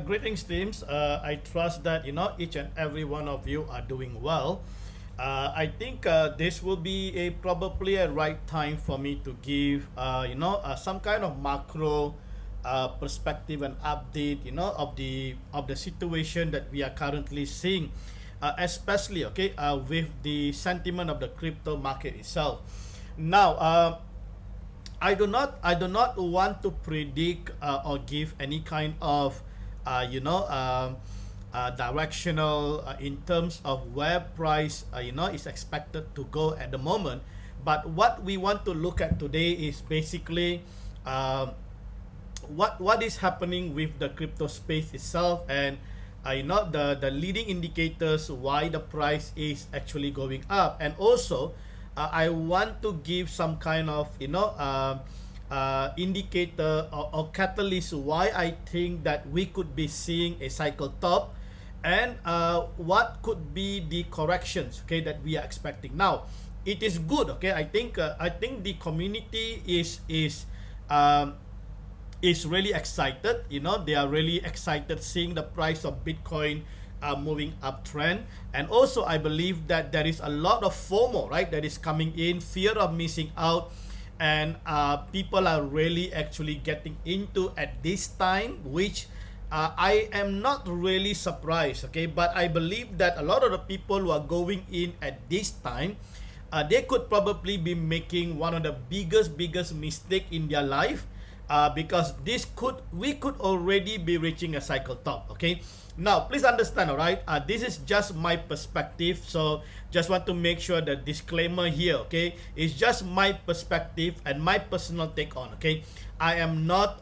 Greetings, teams. I trust that each and every one of you are doing well. I think this will be probably a right time for me to give some kind of macro perspective and update of the situation that we are currently seeing, especially with the sentiment of the crypto market itself. Now, I do not want to predict or give any kind of directional in terms of where price is expected to go at the moment. But what we want to look at today is basically what is happening with the crypto space itself, and the leading indicators why the price is actually going up. And also I want to give some kind of indicator or catalyst why I think that we could be seeing a cycle top, and what could be the corrections that we are expecting. Now it is good. I think the community is really excited. They are really excited seeing the price of Bitcoin moving uptrend. And also I believe that there is a lot of FOMO, right, that is coming in, fear of missing out. And people are really actually getting into at this time, which I am not really surprised. But I believe that a lot of the people who are going in at this time, they could probably be making one of the biggest mistake in their life, because we could already be reaching a cycle top. Now please understand, all right, this is just my perspective, so just want to make sure the disclaimer here, is just my perspective and my personal take on. I am not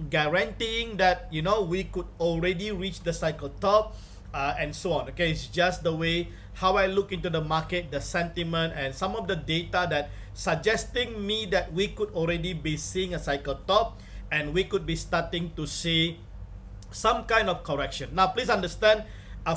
guaranteeing that we could already reach the cycle top, and so on. It's just the way how I look into the market, the sentiment, and some of the data that suggesting me that we could already be seeing a cycle top, and we could be starting to see some kind of correction. Now please understand,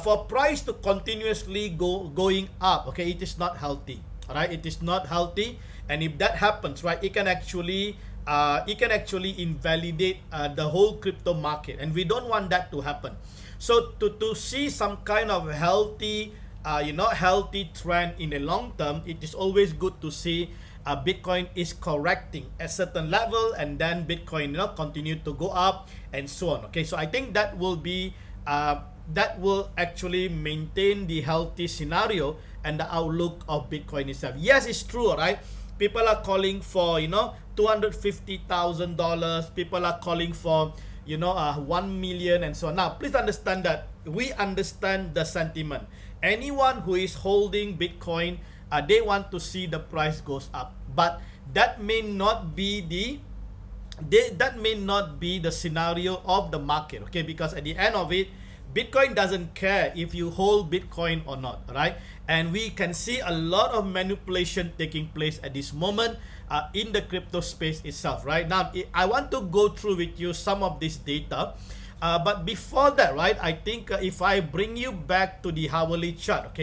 for price to continuously going up, it is not healthy. All right, it is not healthy. And if that happens, right, it can actually invalidate the whole crypto market, and we don't want that to happen. So to see some kind of healthy healthy trend in the long term, it is always good to see Bitcoin is correcting a certain level, and then Bitcoin continue to go up, and so on. So I think that will be that will actually maintain the healthy scenario and the outlook of Bitcoin itself. Yes, it's true, right? People are calling for $250,000. People are calling for 1 million, and so on. Now please understand that we understand the sentiment. Anyone who is holding Bitcoin, they want to see the price goes up, but that may not be the scenario of the market. Because at the end of it, Bitcoin doesn't care if you hold Bitcoin or not, right? And we can see a lot of manipulation taking place at this moment in the crypto space itself. Right now, I want to go through with you some of this data. But before that, right, I think if I bring you back to the hourly chart,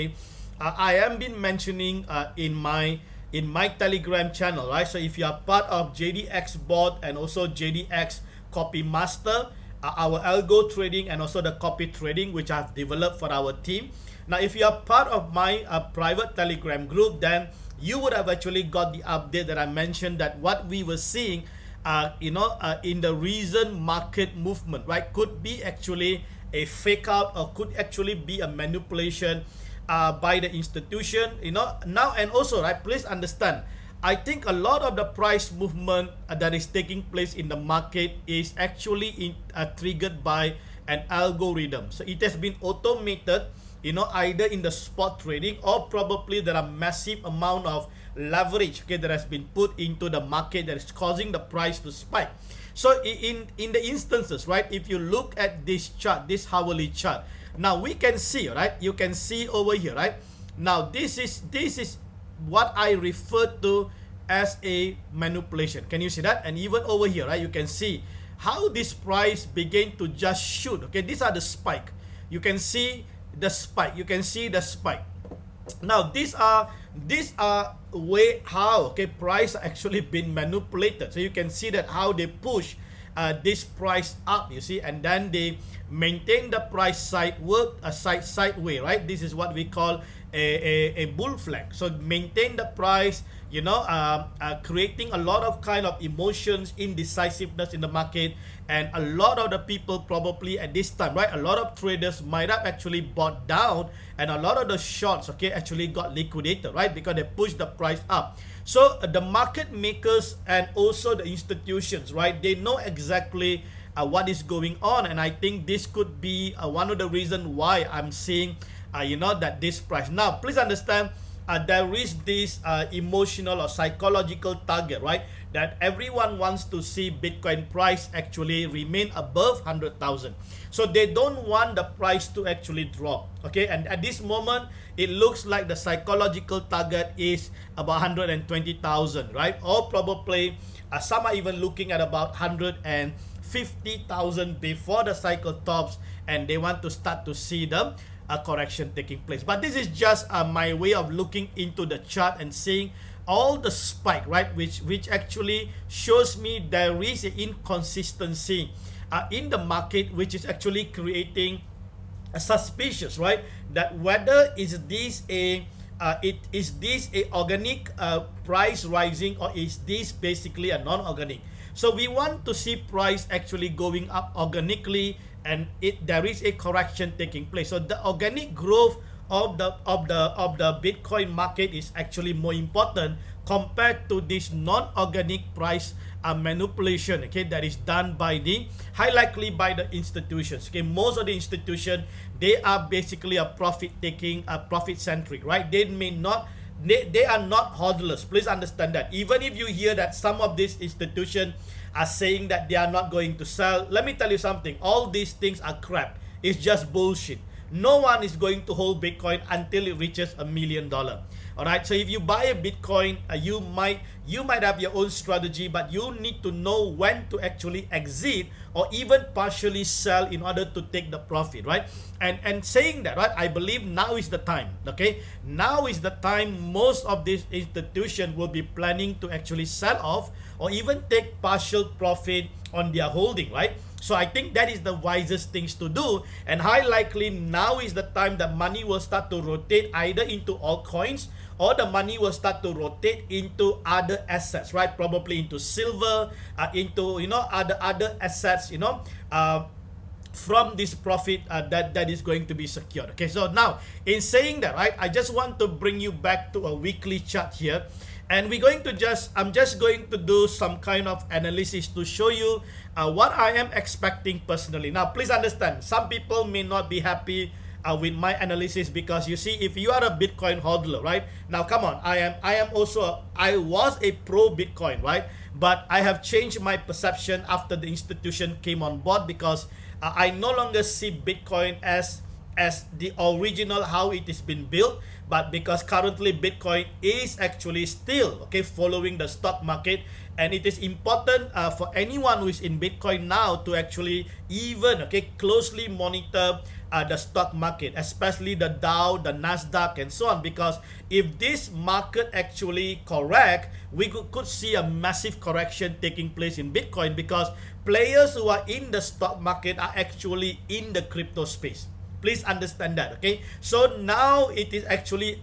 I am been mentioning in my Telegram channel, right? So if you are part of JDXBOT and also JDXCopyMaster, our algo trading and also the copy trading, which I've developed for our team. Now, if you are part of my private Telegram group, then you would have actually got the update that I mentioned that what we were seeing in the recent market movement, right, could be actually a fake out, or could actually be a manipulation by the institution. Now, and also, right, please understand, I think a lot of the price movement that is taking place in the market is actually triggered by an algorithm. So it has been automated, either in the spot trading, or probably there are massive amount of leverage that has been put into the market that is causing the price to spike. So in the instances, right, if you look at this chart, this hourly chart, now we can see, right, you can see over here, right, now this is what I refer to as a manipulation. Can you see that? And even over here, right, you can see how this price began to just shoot. These are the spike. You can see the spike. Now these are way how price actually been manipulated. So you can see that how they push this price up, you see, and then they maintain the price sideways, right? This is what we call a bull flag. So maintain the price, you know, creating a lot of kind of emotions, indecisiveness in the market, and a lot of the people probably at this time, right, a lot of traders might have actually bought down, and a lot of the shorts, okay, actually got liquidated, right, because they pushed the price up. So the market makers and also the institutions, right, they know exactly what is going on, and I think this could be one of the reasons why I'm seeing you know, that this price. Now please understand, there is this emotional or psychological target, right, that everyone wants to see Bitcoin price actually remain above 100,000. So they don't want the price to actually drop, okay? And at this moment, it looks like the psychological target is about 120,000, right? Or probably some are even looking at about 150,000 before the cycle tops, and they want to start to see the correction taking place. But this is just my way of looking into the chart and seeing all the spike, right, which actually shows me there is an inconsistency in the market, which is actually creating a suspicious, right, that whether is this a organic price rising, or is this basically a non-organic. So we want to see price actually going up organically, and there is a correction taking place. So the organic growth of the Bitcoin market is actually more important compared to this non-organic price manipulation, okay, that is done by the likely by the institutions. Okay, most of the institutions, they are basically a profit taking, profit centric, right? They are not hodlers. Please understand that. Even if you hear that some of these institutions are saying that they are not going to sell, let me tell you something. All these things are crap. It's just bullshit. No one is going to hold Bitcoin until it reaches $1 million. All right. So if you buy a Bitcoin, you might have your own strategy, but you need to know when to actually exit or even partially sell in order to take the profit, right? And saying that, right, I believe now is the time. Okay, now is the time most of these institutions will be planning to actually sell off or even take partial profit on their holding, right? So I think that is the wisest things to do, and high likely now is the time that money will start to rotate either into altcoins, or the money will start to rotate into other assets, right? Probably into silver, into, you know, other assets, you know, from this profit that is going to be secured. Okay, so now in saying that, right, I just want to bring you back to a weekly chart here. And we're going to I'm just going to do some kind of analysis to show you what I am expecting personally. Now, please understand, some people may not be happy with my analysis, because you see, if you are a Bitcoin hodler, right? Now, come on, I was a pro Bitcoin, right? But I have changed my perception after the institution came on board, because I no longer see Bitcoin as the original how it has been built, but because currently Bitcoin is actually still, okay, following the stock market, and it is important for anyone who is in Bitcoin now to actually even, okay, closely monitor the stock market, especially the Dow, the Nasdaq, and so on, because if this market actually correct, we could see a massive correction taking place in Bitcoin, because players who are in the stock market are actually in the crypto space. Please understand that, okay? So now it is actually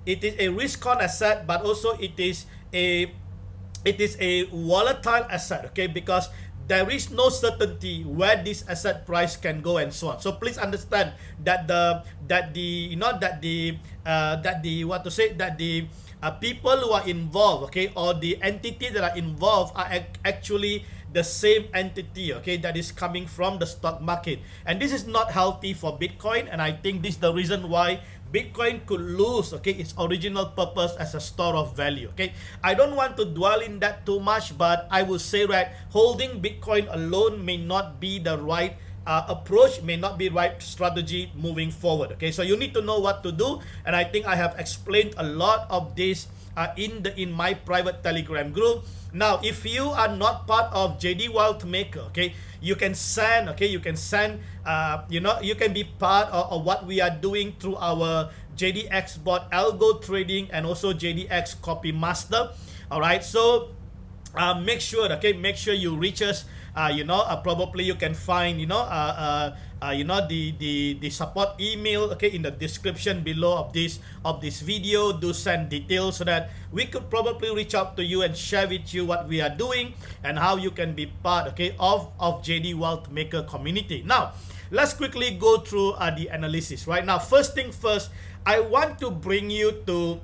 it is a risk-on asset, but also it is a volatile asset, okay? Because there is no certainty where this asset price can go and so on. So please understand that the people who are involved, okay, or the entities that are involved are actually the same entity, okay, that is coming from the stock market. And this is not healthy for Bitcoin, and I think this is the reason why Bitcoin could lose, okay, its original purpose as a store of value, okay? I don't want to dwell in that too much, but I will say that holding Bitcoin alone may not be the right approach, may not be right strategy moving forward, okay? So you need to know what to do, and I think I have explained a lot of this in my private Telegram group. Now, if you are not part of JD Wealth Maker, okay, you can send, okay, you can be part of what we are doing through our JDXBOT algo trading and also JDXCopyMaster. All right, so make sure you reach us probably you can find the support email, okay, in the description below of this video. Do send details so that we could probably reach out to you and share with you what we are doing and how you can be part, okay, of JD Wealth Maker community. Now let's quickly go through the analysis. Right now, first thing first, I want to bring you to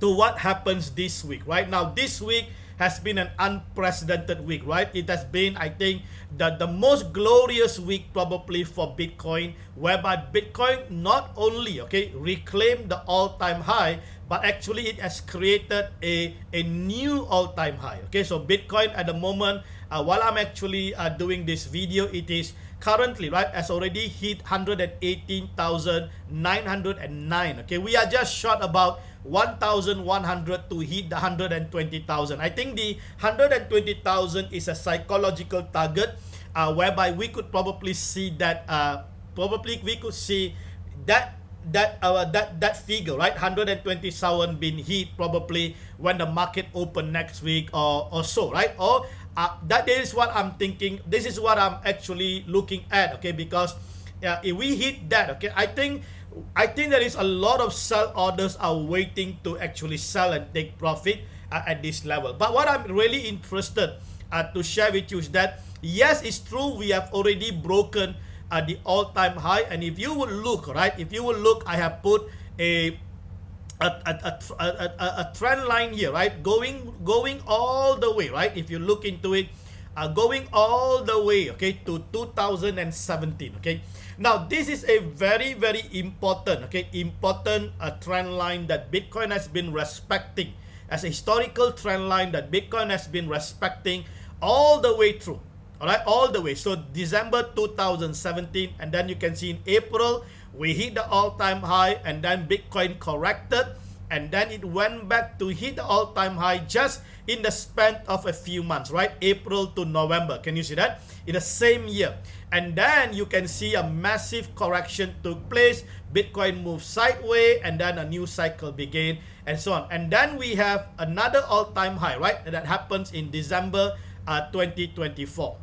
what happens this week. Right now, this week has been an unprecedented week, right? It has been, I think, the most glorious week probably for Bitcoin, whereby Bitcoin not only, okay, reclaimed the all-time high, but actually it has created a new all-time high. Okay, so Bitcoin at the moment, while I'm actually doing this video, it is currently, right, has already hit 118,909. Okay, we are just short about 1,100 to hit the 120,000. I think the 120,000 is a psychological target, whereby we could probably see that that figure, right, 120,000 being hit probably when the market open next week or so, right? Or that is what I'm thinking. This is what I'm actually looking at, okay? Because if we hit that, okay, I think there is a lot of sell orders are waiting to actually sell and take profit at this level. But what I'm really interested to share with you is that yes, it's true, we have already broken the all-time high. And if you will look, right, I have put a trend line here, right, going all the way, right, if you look into it, going all the way, okay, to 2017. Okay, now this is a very important, okay, trend line that Bitcoin has been respecting, as a historical trend line that Bitcoin has been respecting all the way through. All right, all the way. So December 2017, and then you can see in April we hit the all-time high, and then Bitcoin corrected, and then it went back to hit the all-time high just in the span of a few months, right? April to November. Can you see that? In the same year. And then you can see a massive correction took place. Bitcoin moved sideways, and then a new cycle began, and so on. And then we have another all-time high, right? That happens in December 2024.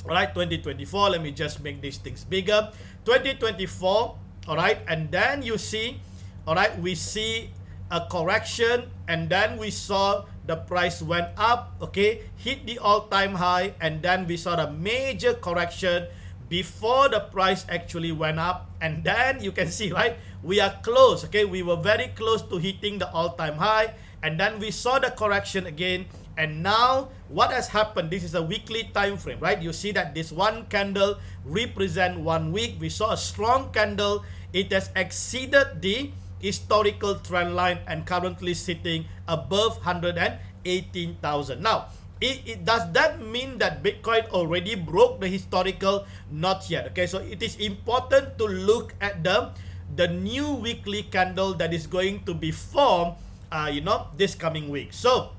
All right, 2024, let me just make these things bigger. 2024, all right, and then you see, all right, we see a correction, and then we saw the price went up, okay, hit the all-time high, and then we saw the major correction before the price actually went up. And then you can see, right, we are close, okay, we were very close to hitting the all-time high, and then we saw the correction again. And now what has happened, this is a weekly time frame, right? You see that this one candle represent 1 week. We saw a strong candle. It has exceeded the historical trend line and currently sitting above 118,000. Now, does that mean that Bitcoin already broke the historical? Not yet. Okay, so it is important to look at the new weekly candle that is going to be formed this coming week. So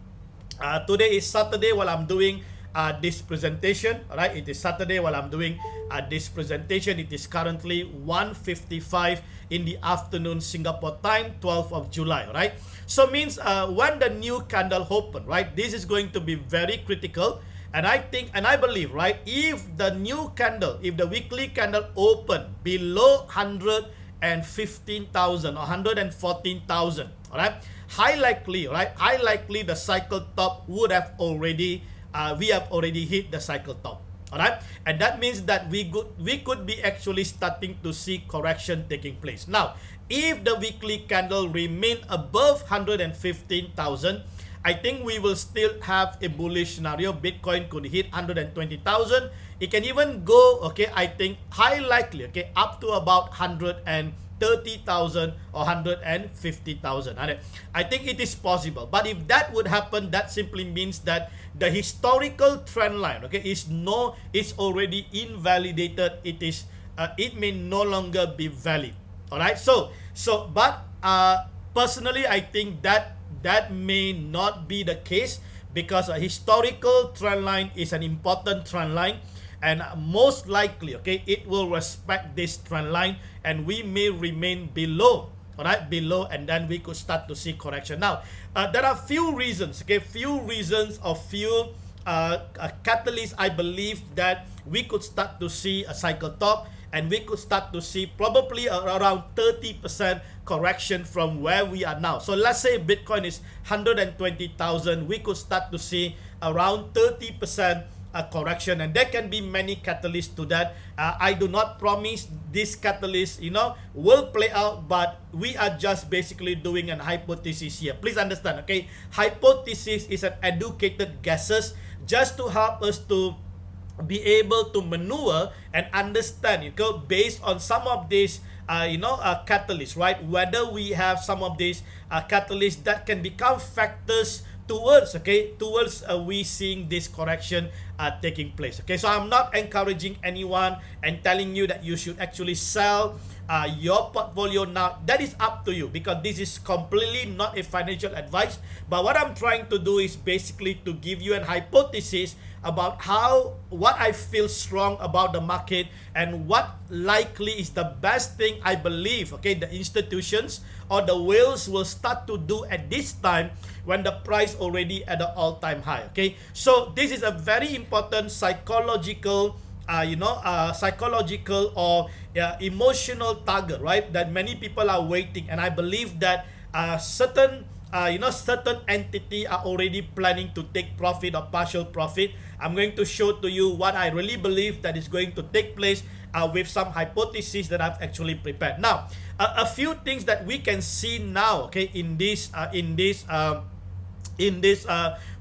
today is Saturday while I'm doing this presentation. All right, it is Saturday while I'm doing this presentation. It is currently 1:55 in the afternoon Singapore time, 12th of July. All right, so means when the new candle open, right, this is going to be very critical. And I think and I believe, right, if the new candle, if the weekly candle open below 115,000 or 114,000, all right, high likely the cycle top would have already we have already hit the cycle top. All right, and that means that we could be actually starting to see correction taking place. Now, if the weekly candle remain above 115,000, I think we will still have a bullish scenario. Bitcoin could hit 120,000. It can even go, okay, I think high likely, okay, up to about 130,000 or 150,000. I think it is possible. But if that would happen, that simply means that the historical trend line, okay, is already invalidated. It may no longer be valid. All right. But personally, I think that may not be the case, because a historical trend line is an important trend line, and most likely, okay, it will respect this trend line, and we may remain below, all right, below, and then we could start to see correction. Now, there are few reasons, okay, few catalyst, I believe that we could start to see a cycle top, and we could start to see probably around 30% correction from where we are now. So let's say Bitcoin is 120,000, we could start to see around 30% correction, and there can be many catalysts to that. I do not promise this catalyst, will play out, but we are just basically doing an hypothesis here. Please understand, okay? Hypothesis is an educated guesses just to help us to be able to maneuver and understand, based on some of these catalysts, right? Whether we have some of these catalysts that can become factors towards we seeing this correction taking place. Okay, so I'm not encouraging anyone and telling you that you should actually sell your portfolio now. That is up to you, because this is completely not a financial advice. But what I'm trying to do is basically to give you an hypothesis about what I feel strong about the market, and what likely is the best thing I believe, okay, the institutions or the whales will start to do at this time when the price already at an all-time high. Okay, so this is a very important psychological or emotional target, right, that many people are waiting. And I believe that certain entity are already planning to take profit or partial profit. I'm going to show to you what I really believe that is going to take place with some hypotheses that I've actually prepared. Now, a few things that we can see now, okay, in this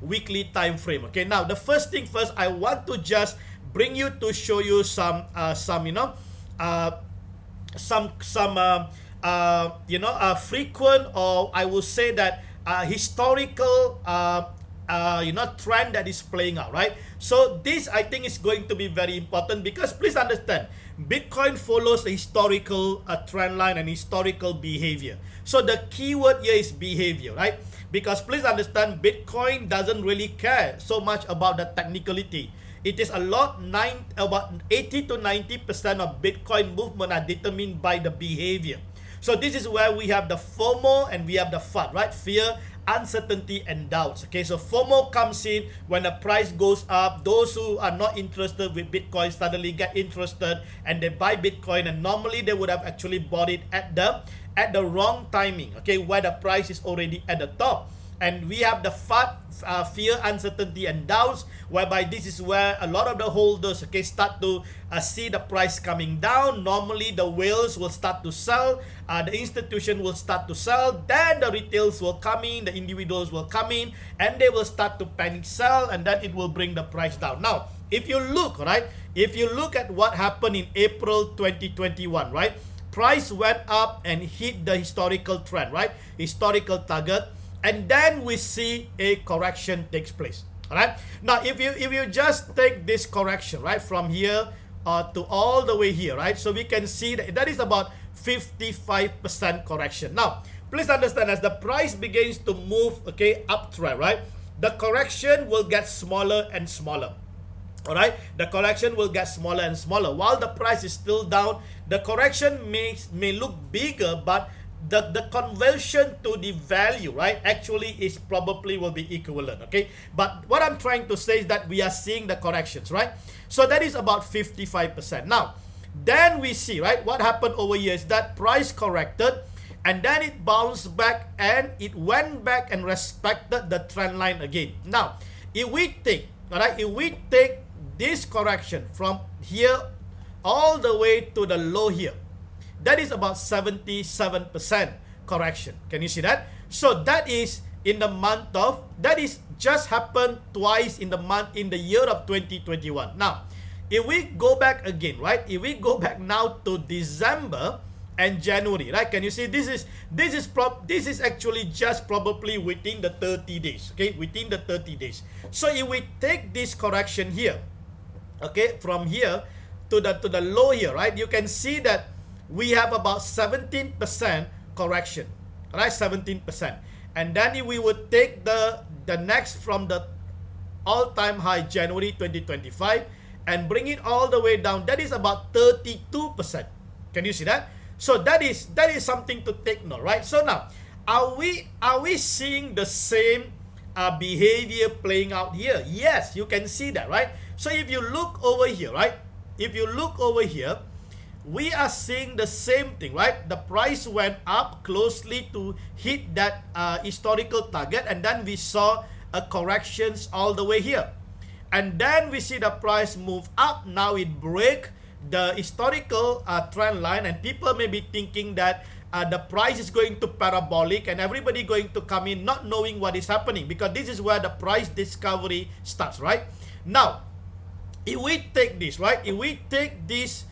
weekly time frame. Okay, now the first thing first, I want to just bring you to show you some frequent, or I will say that historical trend that is playing out, right? So this, I think, is going to be very important, because please understand, Bitcoin follows a historical trend line and historical behavior. So the keyword here is behavior, right? Because please understand, Bitcoin doesn't really care so much about the technicality. It is about 80 to 90% of Bitcoin movement are determined by the behavior. So this is where we have the FOMO and we have the FUD, right? Fear, uncertainty, and doubts. Okay, so FOMO comes in when the price goes up. Those who are not interested with Bitcoin suddenly get interested and they buy Bitcoin, and normally they would have actually bought it at the wrong timing, okay, where the price is already at the top. And we have the FUD, fear, uncertainty, and doubts, whereby this is where a lot of the holders, okay, start to see the price coming down. Normally, the whales will start to sell, the institution will start to sell, then the retails will come in, the individuals will come in, and they will start to panic sell, and then it will bring the price down. Now, if you look, right, if you look at what happened in April 2021, right, price went up and hit the historical trend, right, historical target. And then we see a correction takes place. All right. Now, if you just take this correction, right, from here to all the way here, right, so we can see that is about 55% correction. Now, please understand, as the price begins to move, okay, uptrend, right, the correction will get smaller and smaller. All right, the correction will get smaller and smaller. While the price is still down, the correction may look bigger, but the conversion to the value, right, actually is probably will be equivalent. Okay, but what I'm trying to say is that we are seeing the corrections, right? So that is about 55%. Now, then we see, right, what happened over here is that price corrected, and then it bounced back and it went back and respected the trend line again. Now, if we take, all right, if we take this correction from here all the way to the low here, that is about 77% correction. Can you see that? So that is in the month of, that is just happened twice in the year of 2021. Now, if we go back again, right? If we go back now to December and January, right? Can you see this is actually just probably within the 30 days, okay? Within the 30 days. So if we take this correction here, okay, from here to the low here, right? You can see that we have about 17% correction, right? 17%. And then if we would take the next from the all-time high January 2025 and bring it all the way down, that is about 32%. Can you see that? So that is something to take note, right? So now, are we seeing the same behavior playing out here. Yes, you can see that, right? So if you look over here, right? If you look over here, we are seeing the same thing, right? The price went up closely to hit that historical target, and then we saw a corrections all the way here. And then we see the price move up. Now it break the historical trend line, and people may be thinking that the price is going to parabolic and everybody going to come in not knowing what is happening, because this is where the price discovery starts, right? Now, if we take this, right? If we take this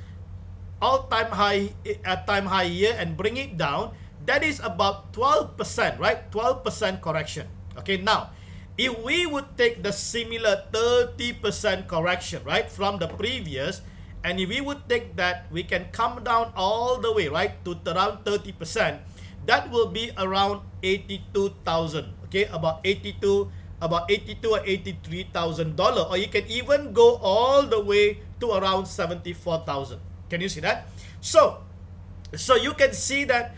all-time high here and bring it down, that is about 12%, right? 12% correction. Okay, now, if we would take the similar 30% correction, right, from the previous, and if we would take that, we can come down all the way, right, to around 30%. That will be around 82,000. Okay, about 82 or $83,000, or you can even go all the way to around 74,000. Can you see that? So you can see that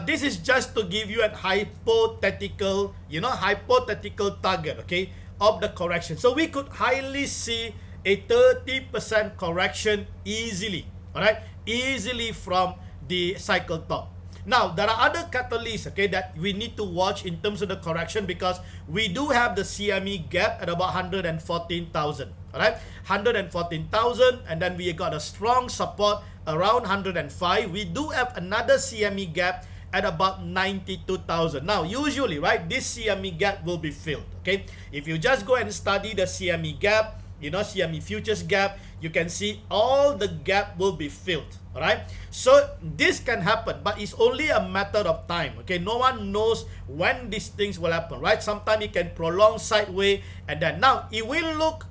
this is just to give you a hypothetical, hypothetical target, okay, of the correction. So we could highly see a 30% correction easily, all right, easily from the cycle top. Now, there are other catalysts, okay, that we need to watch in terms of the correction, because we do have the CME gap at about 114,000, all right, 114,000, and then we got a strong support around 105. We do have another CME gap at about 92,000. Now, usually, right, this CME gap will be filled, okay? If you just go and study the CME gap, CME futures gap, you can see all the gap will be filled, all right? So this can happen, but it's only a matter of time, okay? No one knows when these things will happen, right? Sometimes it can prolong sideways, and then now it will look,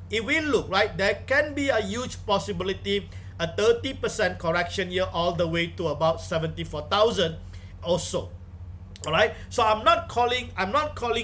right? There can be a huge possibility, a 30% correction here all the way to about 74,000 also. All right, so I'm not calling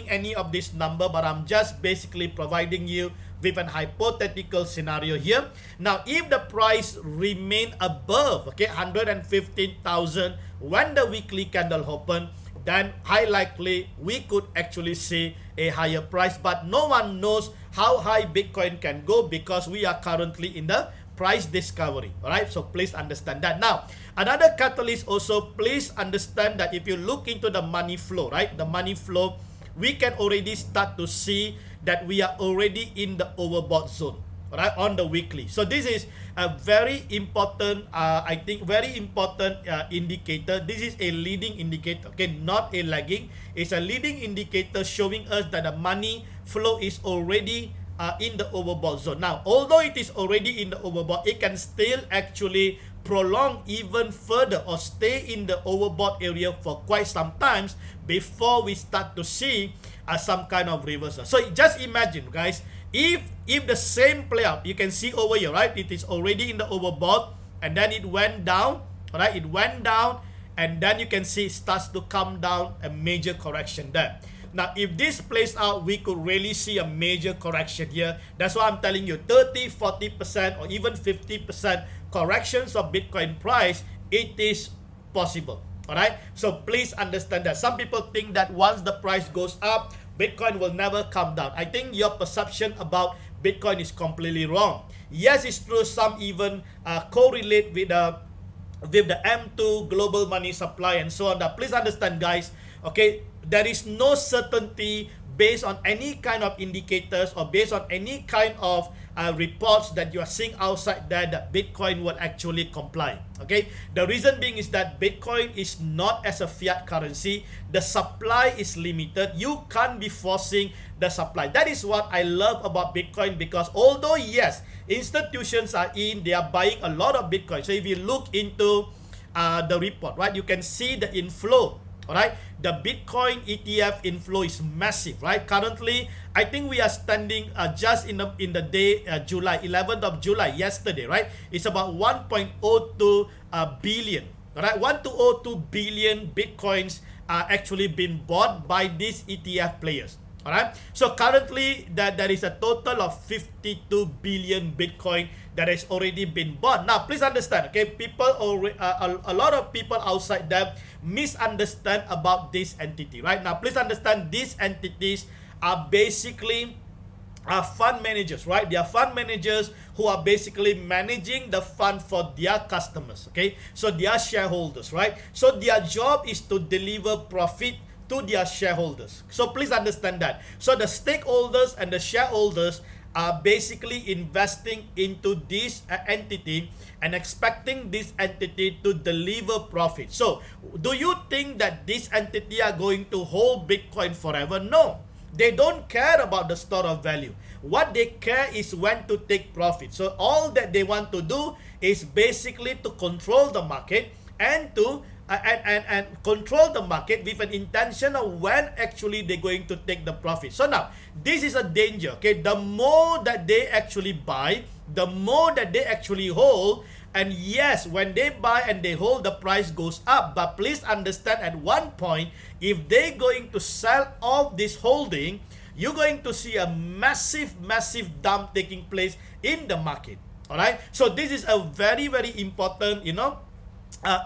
any of this number, but I'm just basically providing you with an hypothetical scenario here. Now, if the price remain above, okay, 115,000 when the weekly candle open, then high likely we could actually see a higher price. But no one knows how high Bitcoin can go, because we are currently in the price discovery. All right, so please understand that. Now, another catalyst also, please understand that if you look into the money flow, right, the money flow, we can already start to see that we are already in the overbought zone, right, on the weekly. So this is a very important, I think, very important indicator. This is a leading indicator, okay, not a lagging. It's a leading indicator showing us that the money flow is already in the overbought zone. Now, although it is already in the overbought, it can still actually prolong even further or stay in the overbought area for quite some times before we start to see some kind of reversal. So just imagine, guys, if the same play out, you can see over here, right, it is already in the overbought, and then it went down, right, it went down, and then you can see it starts to come down, a major correction there. Now, if this plays out, we could really see a major correction here. That's why I'm telling you, 30, 40%, or even 50% corrections of Bitcoin price, it is possible. All right? So please understand that. Some people think that once the price goes up, Bitcoin will never come down. I think your perception about Bitcoin is completely wrong. Yes, it's true. Some even correlate with the M2 global money supply and so on. Now, please understand, guys, okay, there is no certainty based on any kind of indicators or based on any kind of reports that you are seeing outside there that Bitcoin will actually comply. Okay, the reason being is that Bitcoin is not as a fiat currency. The supply is limited. You can't be forcing the supply. That is what I love about Bitcoin, because although yes, institutions are in, they are buying a lot of Bitcoin. So if you look into the report, right, you can see the inflow. All right, the Bitcoin ETF inflow is massive, right? Currently, I think we are standing just in the day July 11th of July, yesterday, right? It's about 1.02 billion, all right? 1.02 billion Bitcoins are actually being bought by these ETF players. All right, so currently there is a total of 52 billion Bitcoin that has already been bought. Now, please understand, okay, people a lot of people outside there misunderstand about this entity, right? Now, please understand, these entities are basically fund managers, right? They are fund managers who are basically managing the fund for their customers, okay? So their shareholders, right? So their job is to deliver profit to their shareholders. So please understand that. So the stakeholders and the shareholders are basically investing into this entity and expecting this entity to deliver profit. So do you think that this entity are going to hold Bitcoin forever? No. They don't care about the store of value. What they care is when to take profit. So all that they want to do is basically to control the market and to and control the market with an intention of when actually they're going to take the profit. So now, this is a danger, okay? The more that they actually buy, the more that they actually hold, and yes, when they buy and they hold, the price goes up. But please understand, at one point, if they're going to sell off this holding, you're going to see a massive dump taking place in the market. All right. So this is a very important,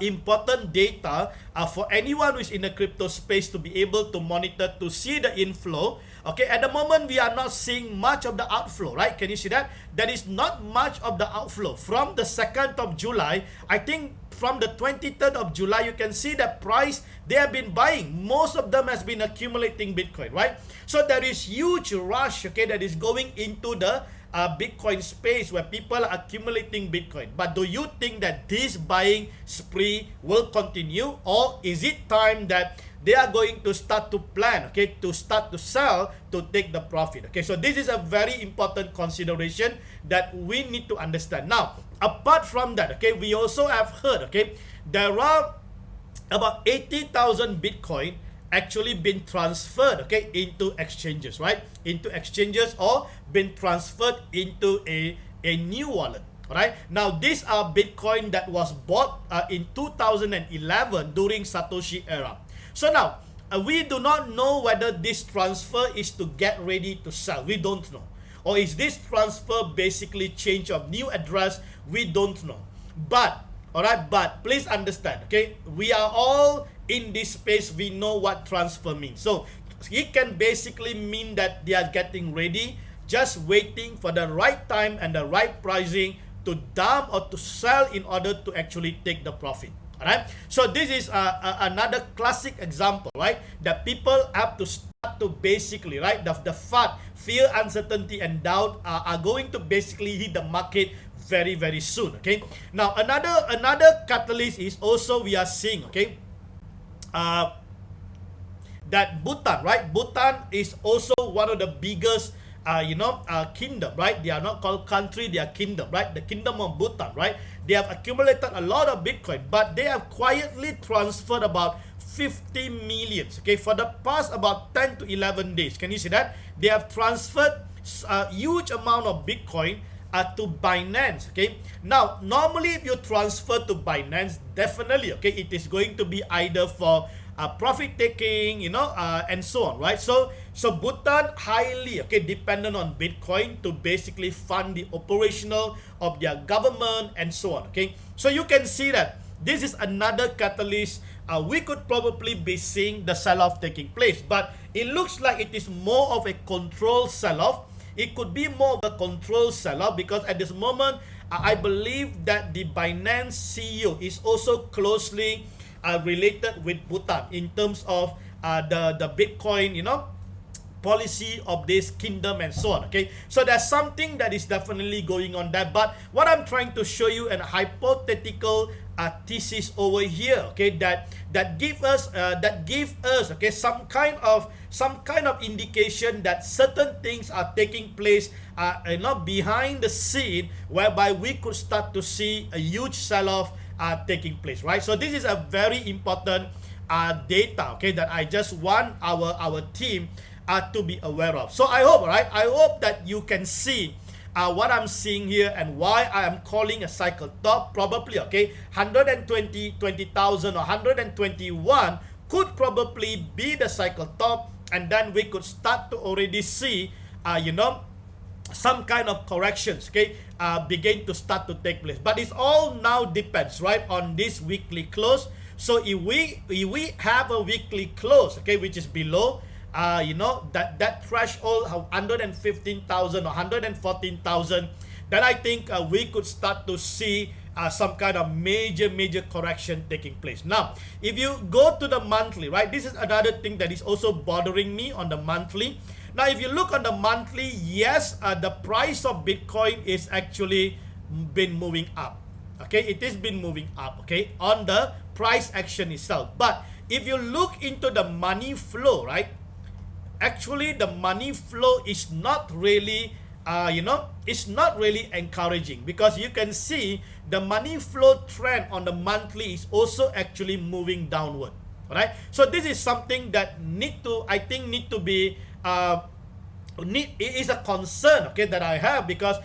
important data for anyone who is in the crypto space to be able to monitor, to see the inflow. Okay, at the moment we are not seeing much of the outflow, right? Can you see that? There is not much of the outflow. From the 2nd of July, I think from the 23rd of July, you can see the price they have been buying. Most of them has been accumulating Bitcoin, right? So there is huge rush, okay, that is going into the Bitcoin space where people are accumulating Bitcoin. But do you think that this buying spree will continue, or is it time that they are going to start to plan, okay, to start to sell to take the profit? Okay, so this is a very important consideration that we need to understand. Now, apart from that, okay, we also have heard, okay, there are about 80,000 Bitcoin actually been transferred, okay, into exchanges, right? Into exchanges, or been transferred into a new wallet. All right. Now, these are Bitcoin that was bought in 2011 during Satoshi era. So now, we do not know whether this transfer is to get ready to sell. We don't know. Or is this transfer basically change of new address? We don't know. But, all right, but please understand, okay, we are all in this space. We know what transfer means. So it can basically mean that they are getting ready, just waiting for the right time and the right pricing to dump or to sell in order to actually take the profit. All right. So this is another classic example, right? That people have to start to basically, right, the FUD, fear, uncertainty, and doubt are going to basically hit the market very soon. Okay. Now another catalyst is also we are seeing, okay, that Bhutan, right? Bhutan is also one of the biggest kingdom, right? They are not called country, they are kingdom, right? The kingdom of Bhutan, right? They have accumulated a lot of Bitcoin, but they have quietly transferred about 50 million, okay, for the past about 10 to 11 days. Can you see that? They have transferred a huge amount of Bitcoin to Binance, okay? Now, normally if you transfer to Binance, definitely, okay, it is going to be either for profit taking, and so on, right? So Bhutan highly, okay, dependent on Bitcoin to basically fund the operational of their government and so on, okay? So you can see that this is another catalyst. We could probably be seeing the sell-off taking place, but it looks like it is more of a controlled sell-off. It could be more of a controlled sell-off because at this moment, I believe that the Binance CEO is also closely related with Bhutan in terms of the Bitcoin, policy of this kingdom and so on, okay? So there's something that is definitely going on there. But what I'm trying to show you an hypothetical thesis over here, okay, that give us okay, some kind of indication that certain things are taking place behind the scene, whereby we could start to see a huge sell-off taking place, right? So this is a very important data, okay, that I just want our team to be aware of. So I hope, right? I hope that you can see what I'm seeing here and why I am calling a cycle top. Probably, okay, 120,000 or 121 could probably be the cycle top, and then we could start to already see, some kind of corrections, okay, begin to start to take place. But it's all now depends, right, on this weekly close. So if we have a weekly close, okay, which is below you know, that threshold of 115,000 or 114,000, then I think we could start to see some kind of major correction taking place. Now, if you go to the monthly, right, this is another thing that is also bothering me on the monthly. Now, if you look on the monthly, yes, the price of Bitcoin is actually been moving up. Okay, it has been moving up, okay, on the price action itself. But if you look into the money flow, right, actually the money flow is not really you know, it's not really encouraging, because you can see the money flow trend on the monthly is also actually moving downward. All right, so this is something that I think need to be it is a concern, okay, that I have, because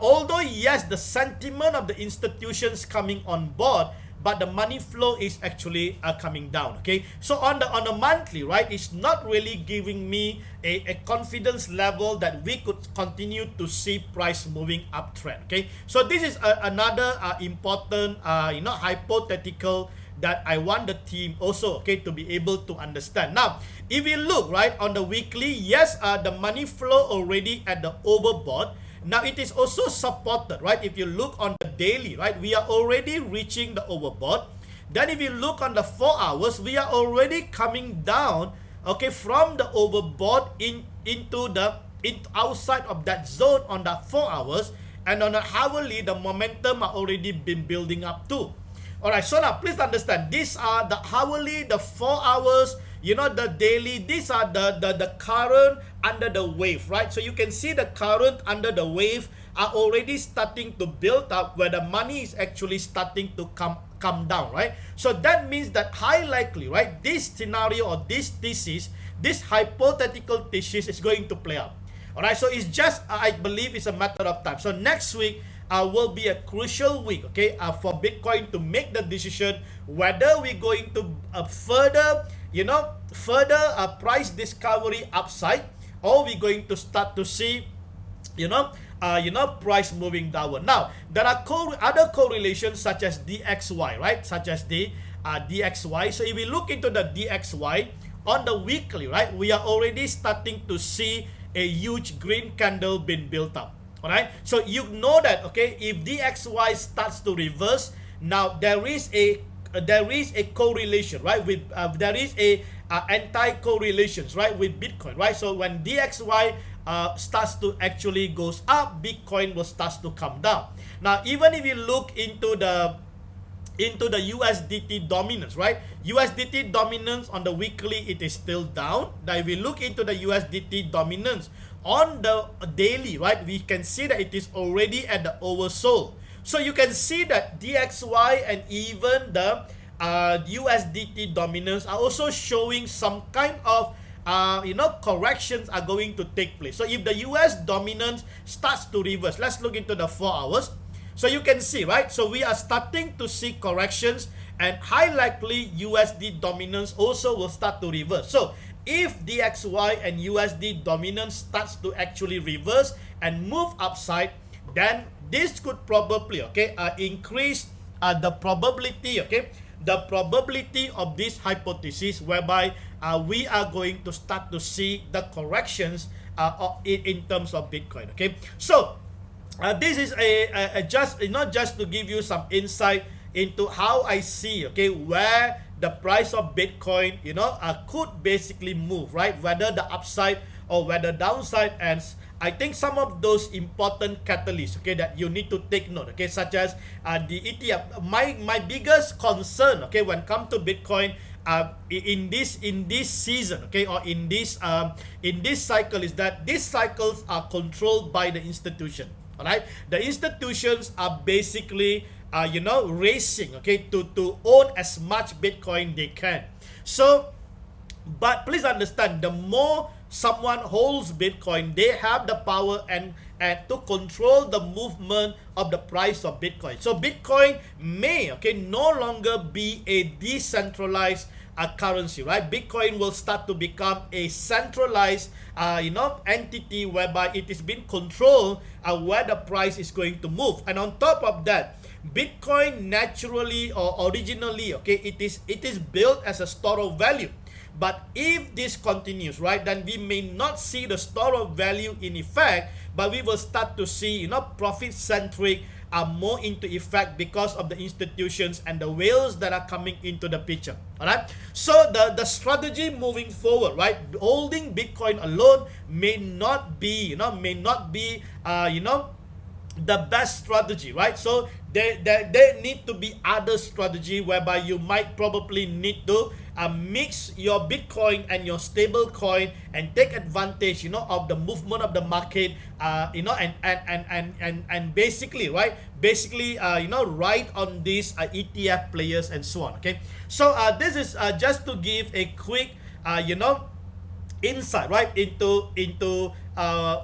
although yes, the sentiment of the institutions coming on board, but the money flow is actually coming down. Okay, so on the monthly, right, it's not really giving me a confidence level that we could continue to see price moving uptrend. Okay, so this is another important you know, hypothetical that I want the team also, okay, to be able to understand. Now, if you look right on the weekly, yes, the money flow already at the overbought. Now, it is also supported, right? If you look on the daily, right, we are already reaching the overbought. Then if you look on the 4 hours, we are already coming down, okay, from the overbought into outside of that zone on the 4 hours. And on the hourly, the momentum are already been building up too. All right, so now please understand, these are the hourly, the 4 hours, you know, the daily. These are the current under the wave, right? So you can see the current under the wave are already starting to build up, where the money is actually starting to come down, right? So that means that high likely, right, this scenario or this thesis, this hypothetical thesis is going to play out. All right, so it's just, I believe it's a matter of time. So next week will be a crucial week, okay, for Bitcoin to make the decision whether we're going to further, you know, price discovery upside, or we're going to start to see, you know, price moving downward. Now, there are other correlations such as DXY, right, such as the DXY. So if we look into the DXY on the weekly, right, we are already starting to see a huge green candle being built up. All right, so you know that, okay, if DXY starts to reverse, now there is a correlation, right, with there is a anti-correlations, right, with Bitcoin, right? So when DXY starts to actually goes up, Bitcoin will start to come down. Now, even if you look into the USDT dominance, right? USDT dominance on the weekly, it is still down. Now, if we look into the USDT dominance on the daily, right, we can see that it is already at the oversold. So you can see that DXY and even the USDT dominance are also showing some kind of you know, corrections are going to take place. So if the US dominance starts to reverse, let's look into the 4 hours. So you can see, right, so we are starting to see corrections, and high likely USD dominance also will start to reverse. So if DXY and USD dominance starts to actually reverse and move upside, then this could probably, okay, increase the probability, okay, the probability of this hypothesis, whereby we are going to start to see the corrections in terms of Bitcoin. Okay, so this is a just, not just to give you some insight into how I see, okay, where the price of Bitcoin, you know, could basically move, right, whether the upside or whether downside. And I think some of those important catalysts, okay, that you need to take note, okay, such as the ETF. My biggest concern, okay, when it comes to Bitcoin in this season, okay, or in this cycle, is that these cycles are controlled by the institution. All right, the institutions are basically you know, racing, okay, to own as much Bitcoin they can. So, but please understand, the more someone holds Bitcoin, they have the power and to control the movement of the price of Bitcoin. So Bitcoin may, okay, no longer be a decentralized currency, right? Bitcoin will start to become a centralized you know, entity, whereby it is being controlled where the price is going to move. And on top of that, Bitcoin naturally or originally, okay, it is built as a store of value. But if this continues, right, then we may not see the store of value in effect, but we will start to see, you know, profit centric are more into effect because of the institutions and the whales that are coming into the picture. All right, so the strategy moving forward, right, holding Bitcoin alone may not be, you know, the best strategy, right? So there need to be other strategy whereby you might probably need to mix your Bitcoin and your stable coin and take advantage, you know, of the movement of the market, you know, and basically, right, you know, ride on these ETF players and so on. Okay, so this is just to give a quick you know, insight, right, into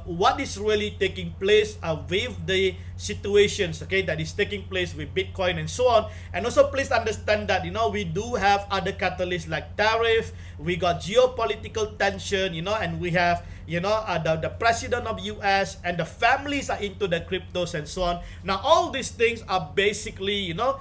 what is really taking place with the situations, okay, that is taking place with Bitcoin and so on. And also please understand that, you know, we do have other catalysts like tariff, we got geopolitical tension, you know, and we have, you know, the president of US and the families are into the cryptos and so on. Now all these things are basically, you know,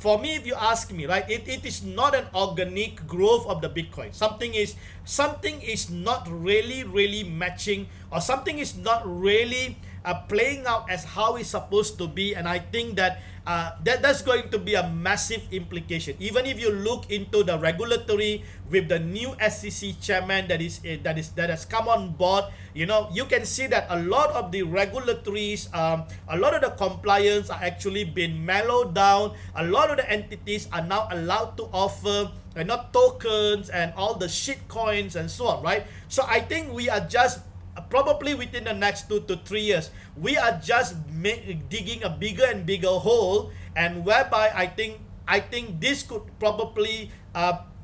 for me, if you ask me, right, it is not an organic growth of the Bitcoin. Something is not really matching, or something is not really playing out as how it's supposed to be. And I think that that's going to be a massive implication. Even if you look into the regulatory with the new SEC chairman that has come on board, you know, you can see that a lot of the regulatories, a lot of the compliance are actually being mellowed down. A lot of the entities are now allowed to offer not tokens and all the shit coins and so on, right? So I think we are just probably within the next 2 to 3 years, we are just digging a bigger and bigger hole, and whereby I think this could probably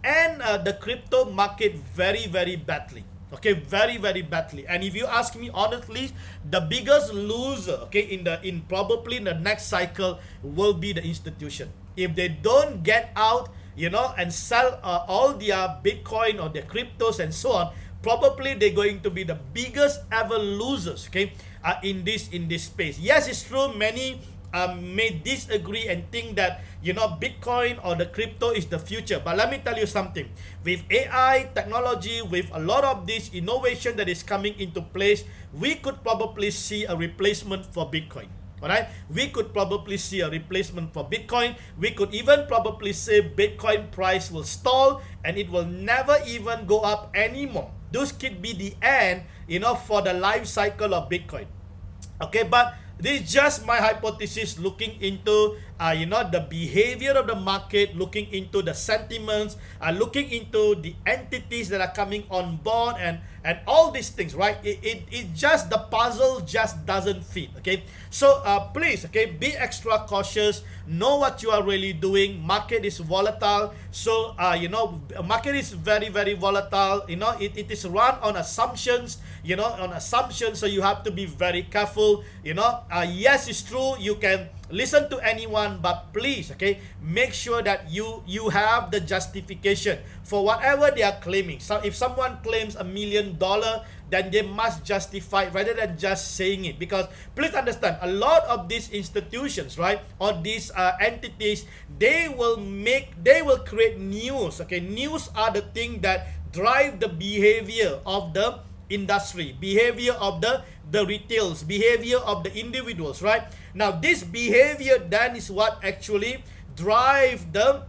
end the crypto market very badly. Okay, very badly. And if you ask me honestly, the biggest loser, okay, in probably in the next cycle will be the institution. If they don't get out, you know, and sell all their Bitcoin or their cryptos and so on, probably they're going to be the biggest ever losers, okay, in this space. Yes, it's true, many may disagree and think that, you know, Bitcoin or the crypto is the future. But let me tell you something. With AI technology, with a lot of this innovation that is coming into place, we could probably see a replacement for Bitcoin. Alright, we could probably see a replacement for Bitcoin. We could even probably say Bitcoin price will stall and it will never even go up anymore. This could be the end, you know, for the life cycle of Bitcoin. Okay, but this is just my hypothesis, looking into you know, the behavior of the market, looking into the sentiments, looking into the entities that are coming on board, and all these things, right? It just, the puzzle just doesn't fit. Okay, so please, okay, be extra cautious, know what you are really doing. Market is volatile, so you know, market is very volatile. You know, it is run on assumptions, you know, so you have to be very careful. You know, yes, it's true, you can listen to anyone, but please, okay, make sure that you have the justification for whatever they are claiming. So if someone claims $1 million, then they must justify rather than just saying it. Because please understand, a lot of these institutions, right, or these entities, they will create news. Okay, news are the thing that drive the behavior of the industry, behavior of the retails, behavior of the individuals, right? Now this behavior then is what actually drive the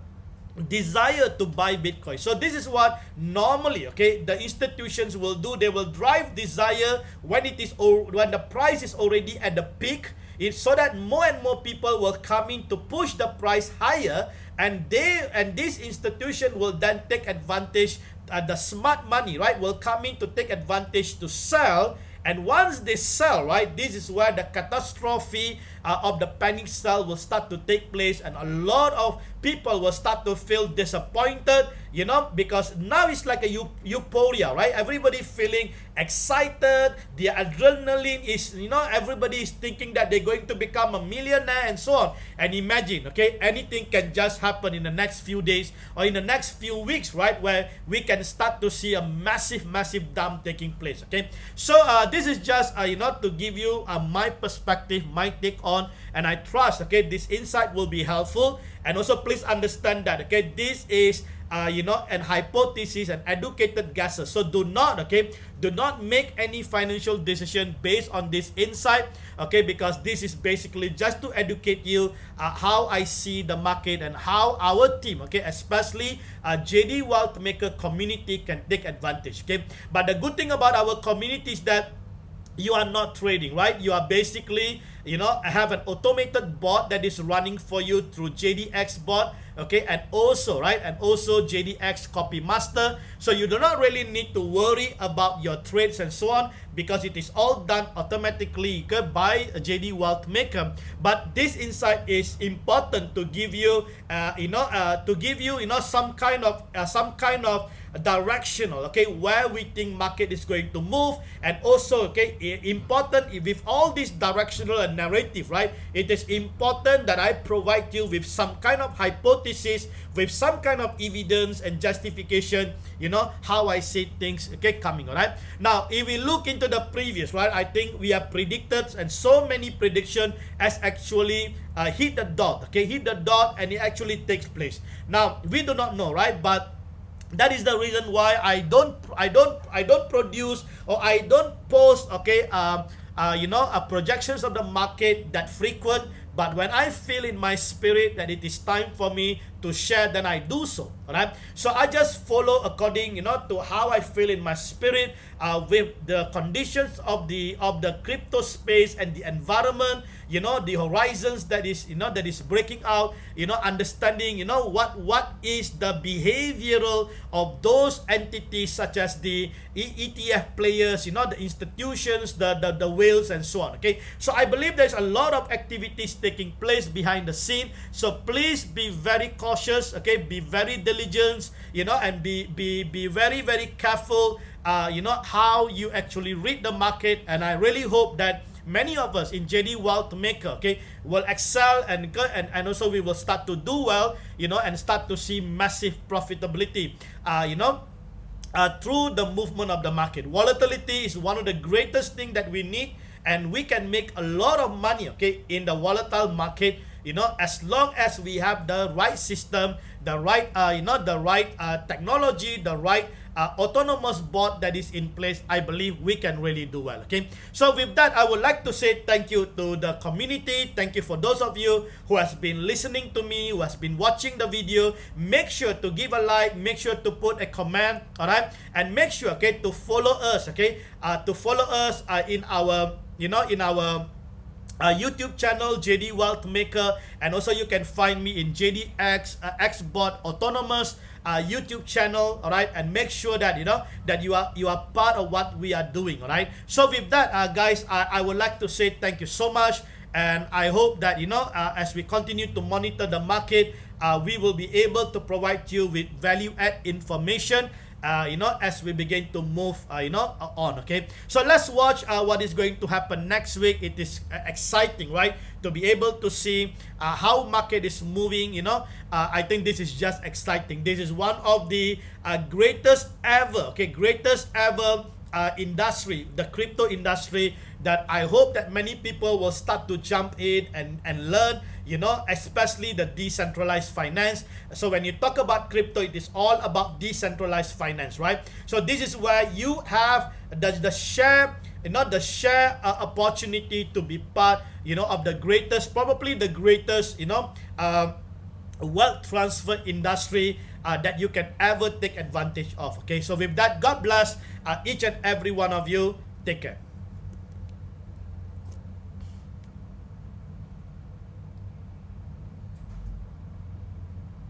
desire to buy Bitcoin. So this is what normally, okay, the institutions will do. They will drive desire when the price is already at the peak. It's so that more and more people will come in to push the price higher, and this institution will then take advantage. The smart money, right, will come in to take advantage to sell. And once they sell, right, this is where the catastrophe of the panic sell will start to take place, and a lot of people will start to feel disappointed, you know, because now it's like a euphoria, right? Everybody feeling excited, the adrenaline is, you know, everybody is thinking that they're going to become a millionaire and so on. And imagine, okay, anything can just happen in the next few days or in the next few weeks, right, where we can start to see a massive dump taking place. Okay, so this is just you know, to give you my perspective, my take on, and I trust, okay, this insight will be helpful. And also please understand that, okay, this is and hypotheses and educated guesses. So do not make any financial decision based on this insight, okay, because this is basically just to educate you how I see the market and how our team, okay, especially JD Wealth Maker community can take advantage, okay. But the good thing about our community is that you are not trading, right? You are basically, have an automated bot that is running for you through JDXBOT, okay, and also JDXCopyMaster. So you do not really need to worry about your trades and so on, because it is all done automatically, okay, by JD Wealth Maker. But this insight is important to give you, some kind of directional, okay, where we think market is going to move. And also, okay, important with all this directional and narrative, right, it is important that I provide you with some kind of hypothesis, with some kind of evidence and justification, how I see things, okay, coming. All right, now if we look into the previous, right, I think we have predicted, and so many prediction has actually hit the dot, okay, and it actually takes place. Now we do not know, right, but that is the reason why I don't produce, or I don't post, okay, projections of the market that frequent. But when I feel in my spirit that it is time for me to share, then I do so. Alright, so I just follow according, to how I feel in my spirit, with the conditions of the crypto space and the environment, the horizons that is breaking out, understanding, what is the behavioral of those entities, such as the ETF players, the institutions, the whales, and so on. Okay, so I believe there's a lot of activities taking place behind the scene. So please be very cautious, okay, be very diligent, and be very, very careful, how you actually read the market. And I really hope that many of us in JD Wealth Maker, okay, will excel, and also we will start to do well, and start to see massive profitability, through the movement of the market. Volatility is one of the greatest things that we need, and we can make a lot of money, okay, in the volatile market, as long as we have the right system, the right technology, the right autonomous bot that is in place. I believe we can really do well. Okay, so with that, I would like to say thank you to the community. Thank you for those of you who has been listening to me, who has been watching the video. Make sure to give a like, make sure to put a comment, all right, and make sure, okay, to follow us, okay, in our YouTube channel, JD Wealth Maker, and also you can find me in JDXBOT Autonomous YouTube channel, all right, and make sure that you are part of what we are doing, all right. So with that, guys, I would like to say thank you so much, and I hope that as we continue to monitor the market, we will be able to provide you with value add information, as we begin to move, on. Okay, so let's watch what is going to happen next week. It is exciting, right, to be able to see how market is moving. I think this is just exciting. This is one of the greatest ever industry, the crypto industry, that I hope that many people will start to jump in and learn, especially the decentralized finance. So when you talk about crypto, it is all about decentralized finance, right? So this is where you have the share, opportunity to be part, of the greatest, probably the greatest, wealth transfer industry that you can ever take advantage of. Okay, so with that, God bless each and every one of you. Take care.